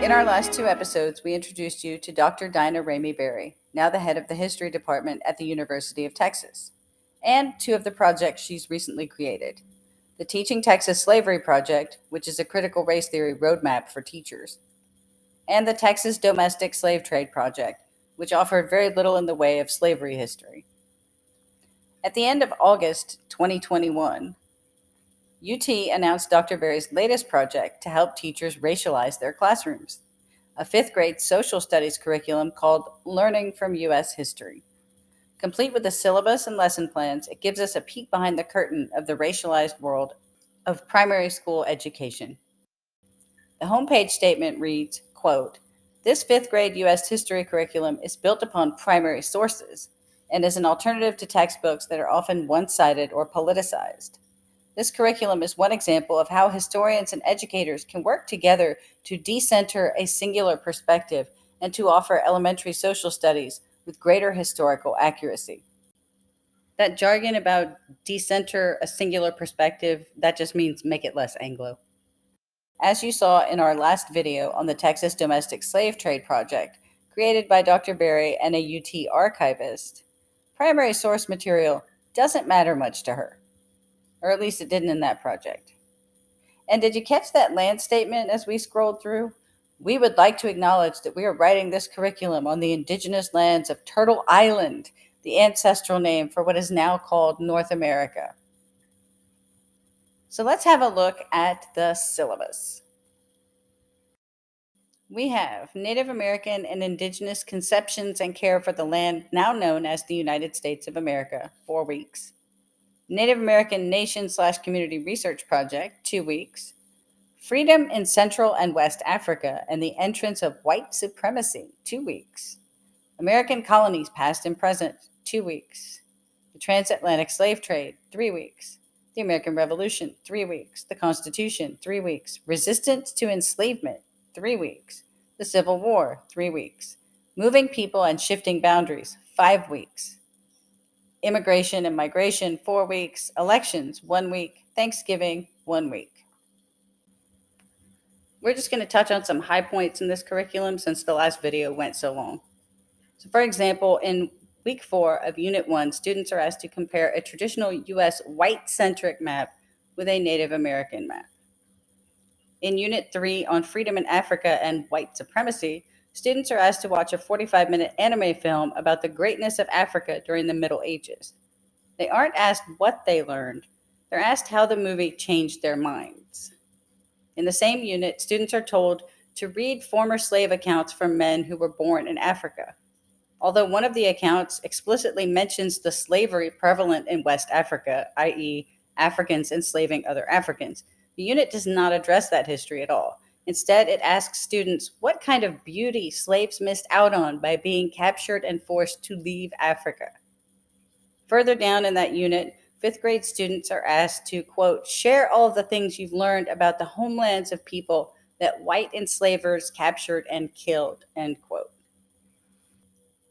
In our last two episodes, we introduced you to Dr. Dinah Ramey Berry, now the head of the History Department at the University of Texas, and two of the projects she's recently created. The Teaching Texas Slavery Project, which is a critical race theory roadmap for teachers, and the Texas Domestic Slave Trade Project, which offered very little in the way of slavery history. At the end of August 2021, UT announced Dr. Berry's latest project to help teachers racialize their classrooms, a fifth grade social studies curriculum called Learning from U.S. History. Complete with a syllabus and lesson plans, it gives us a peek behind the curtain of the racialized world of primary school education. The homepage statement reads, quote, "This fifth grade U.S. history curriculum is built upon primary sources and is an alternative to textbooks that are often one-sided or politicized. This curriculum is one example of how historians and educators can work together to decenter a singular perspective and to offer elementary social studies with greater historical accuracy." That jargon about decenter a singular perspective, that just means make it less Anglo. As you saw in our last video on the Texas Domestic Slave Trade Project, created by Dr. Berry and a UT archivist, primary source material doesn't matter much to her. Or at least it didn't in that project. And did you catch that land statement as we scrolled through? We would like to acknowledge that we are writing this curriculum on the indigenous lands of Turtle Island, the ancestral name for what is now called North America. So let's have a look at the syllabus. We have Native American and Indigenous Conceptions and Care for the Land, now known as the United States of America, 4 weeks. Native American Nation/Community Research Project, 2 weeks. Freedom in Central and West Africa and the Entrance of White Supremacy, 2 weeks. American Colonies Past and Present, 2 weeks. The Transatlantic Slave Trade, 3 weeks. The American Revolution, 3 weeks. The Constitution, 3 weeks. Resistance to Enslavement, 3 weeks. The Civil War, 3 weeks. Moving People and Shifting Boundaries, 5 weeks. Immigration and Migration, 4 weeks. Elections, 1 week. Thanksgiving, 1 week. We're just going to touch on some high points in this curriculum since the last video went so long. So for example, in week 4 of Unit 1, students are asked to compare a traditional U.S. white-centric map with a Native American map. In Unit 3 on Freedom in Africa and White Supremacy, students are asked to watch a 45-minute anime film about the greatness of Africa during the Middle Ages. They aren't asked what they learned, they're asked how the movie changed their minds. In the same unit, students are told to read former slave accounts from men who were born in Africa. Although one of the accounts explicitly mentions the slavery prevalent in West Africa, i.e., Africans enslaving other Africans, the unit does not address that history at all. Instead, it asks students what kind of beauty slaves missed out on by being captured and forced to leave Africa. Further down in that unit, fifth grade students are asked to, quote, share all of the things you've learned about the homelands of people that white enslavers captured and killed, end quote.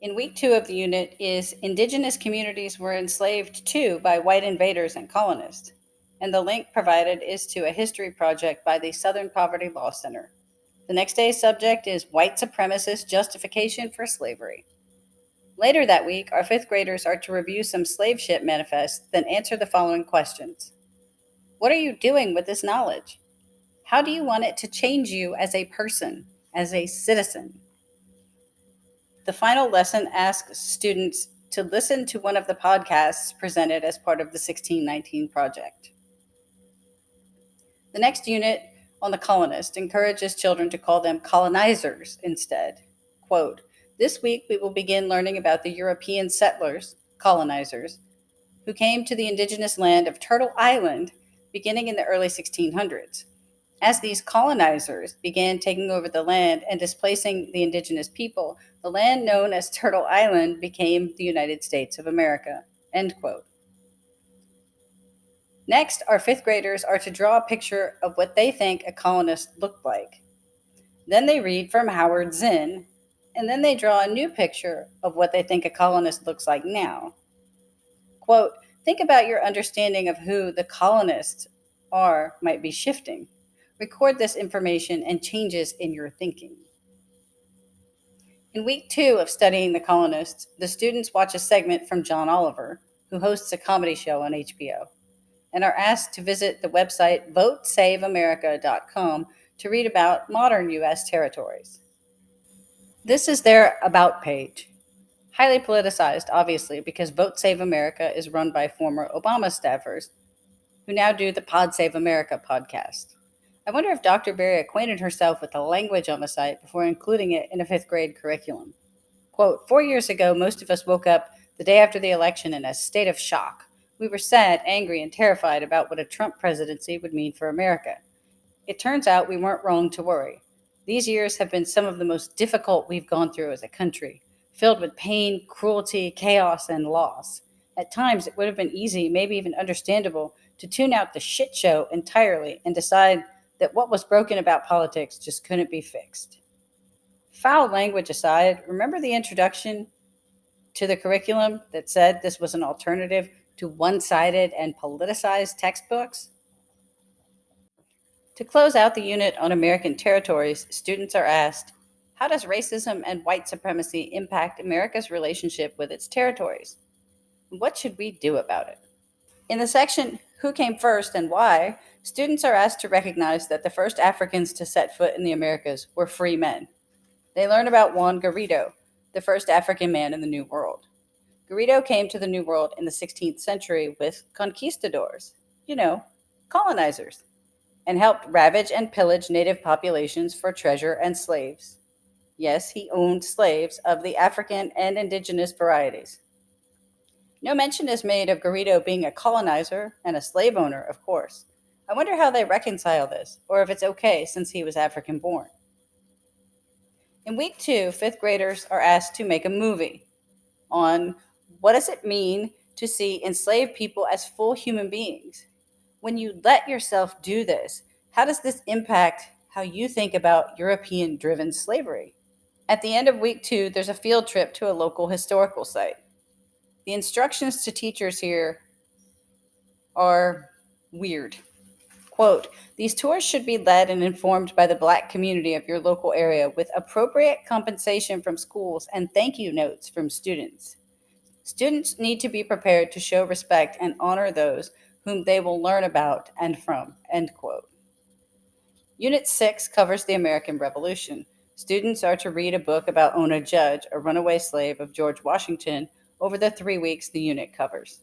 In week 2 of the unit is Indigenous Communities Were Enslaved Too by White Invaders and Colonists. And the link provided is to a history project by the Southern Poverty Law Center. The next day's subject is White Supremacist Justification for Slavery. Later that week, our fifth graders are to review some slave ship manifests, then answer the following questions. What are you doing with this knowledge? How do you want it to change you as a person, as a citizen? The final lesson asks students to listen to one of the podcasts presented as part of the 1619 project. The next unit on the colonists encourages children to call them colonizers instead. Quote, this week we will begin learning about the European settlers, colonizers, who came to the indigenous land of Turtle Island beginning in the early 1600s. As these colonizers began taking over the land and displacing the indigenous people, the land known as Turtle Island became the United States of America, end quote. Next, our fifth graders are to draw a picture of what they think a colonist looked like. Then they read from Howard Zinn, and then they draw a new picture of what they think a colonist looks like now. Quote, think about your understanding of who the colonists are might be shifting. Record this information and changes in your thinking. In week 2 of studying the colonists, the students watch a segment from John Oliver, who hosts a comedy show on HBO, and are asked to visit the website votesaveamerica.com to read about modern U.S. territories. This is their About page. Highly politicized, obviously, because Vote Save America is run by former Obama staffers who now do the Pod Save America podcast. I wonder if Dr. Berry acquainted herself with the language on the site before including it in a fifth grade curriculum. Quote, 4 years ago, most of us woke up the day after the election in a state of shock. We were sad, angry, and terrified about what a Trump presidency would mean for America. It turns out we weren't wrong to worry. These years have been some of the most difficult we've gone through as a country, filled with pain, cruelty, chaos, and loss. At times, it would have been easy, maybe even understandable, to tune out the shit show entirely and decide that what was broken about politics just couldn't be fixed. Foul language aside, remember the introduction to the curriculum that said this was an alternative to one-sided and politicized textbooks? To close out the unit on American territories, students are asked, how does racism and white supremacy impact America's relationship with its territories? What should we do about it? In the section, Who Came First and Why, students are asked to recognize that the first Africans to set foot in the Americas were free men. They learn about Juan Garrido, the first African man in the New World. Garrido came to the New World in the 16th century with conquistadors, colonizers, and helped ravage and pillage native populations for treasure and slaves. Yes, he owned slaves of the African and indigenous varieties. No mention is made of Garrido being a colonizer and a slave owner, of course. I wonder how they reconcile this, or if it's okay since he was African born. In week 2, fifth graders are asked to make a movie on what does it mean to see enslaved people as full human beings. When you let yourself do this, how does this impact how you think about European-driven slavery? At the end of week 2, there's a field trip to a local historical site. The instructions to teachers here are weird. Quote, these tours should be led and informed by the Black community of your local area with appropriate compensation from schools and thank you notes from students. Students need to be prepared to show respect and honor those whom they will learn about and from, end quote. Unit 6 covers the American Revolution. Students are to read a book about Ona Judge, a runaway slave of George Washington, over the 3 weeks the unit covers.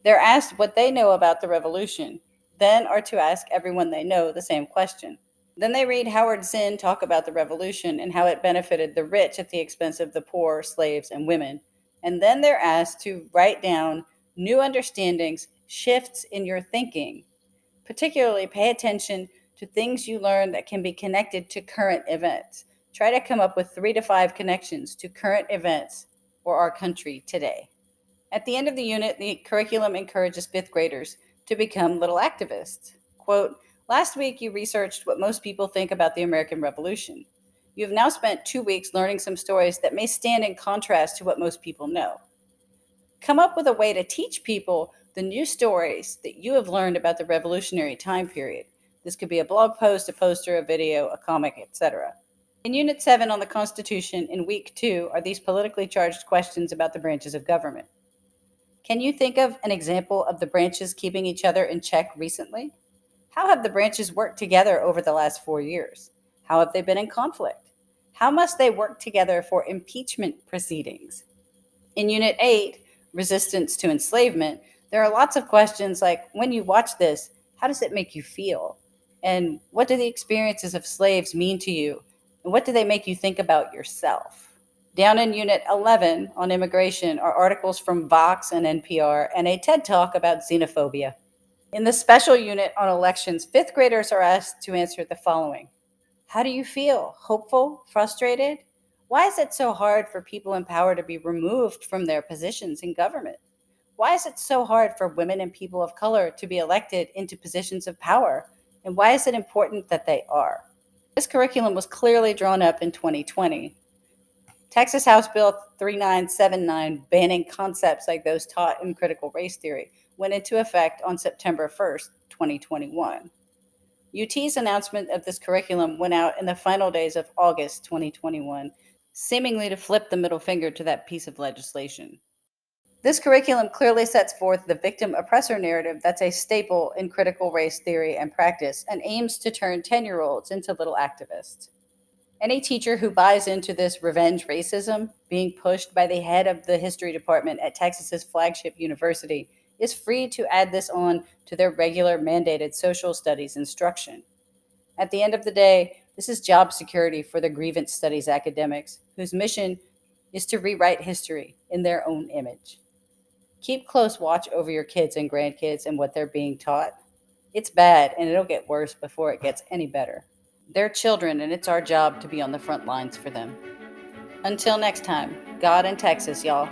They're asked what they know about the Revolution, then are to ask everyone they know the same question. Then they read Howard Zinn talk about the Revolution and how it benefited the rich at the expense of the poor, slaves, and women. And then they're asked to write down new understandings, shifts in your thinking. Particularly pay attention to things you learn that can be connected to current events. Try to come up with 3 to 5 connections to current events or our country today. At the end of the unit, the curriculum encourages fifth graders to become little activists. Quote, last week you researched what most people think about the American Revolution. You have now spent 2 weeks learning some stories that may stand in contrast to what most people know. Come up with a way to teach people the new stories that you have learned about the revolutionary time period. This could be a blog post, a poster, a video, a comic, etc. In Unit 7 on the Constitution, in Week 2, are these politically charged questions about the branches of government. Can you think of an example of the branches keeping each other in check recently? How have the branches worked together over the last 4 years? How have they been in conflict? How must they work together for impeachment proceedings? In Unit 8, Resistance to Enslavement, there are lots of questions like, when you watch this, how does it make you feel? And what do the experiences of slaves mean to you? And what do they make you think about yourself? Down in Unit 11 on immigration are articles from Vox and NPR and a TED Talk about xenophobia. In the special unit on elections, fifth graders are asked to answer the following. How do you feel? Hopeful? Frustrated? Why is it so hard for people in power to be removed from their positions in government? Why is it so hard for women and people of color to be elected into positions of power? And why is it important that they are? This curriculum was clearly drawn up in 2020. Texas House Bill 3979, banning concepts like those taught in critical race theory, went into effect on September 1st, 2021. UT's announcement of this curriculum went out in the final days of August 2021. seemingly to flip the middle finger to that piece of legislation. This curriculum clearly sets forth the victim oppressor narrative that's a staple in critical race theory and practice and aims to turn 10-year-olds into little activists. Any teacher who buys into this revenge racism being pushed by the head of the history department at Texas's flagship university is free to add this on to their regular mandated social studies instruction. At the end of the day, this is job security for the grievance studies academics whose mission is to rewrite history in their own image. Keep close watch over your kids and grandkids and what they're being taught. It's bad and it'll get worse before it gets any better. They're children and it's our job to be on the front lines for them. Until next time, God in Texas, y'all.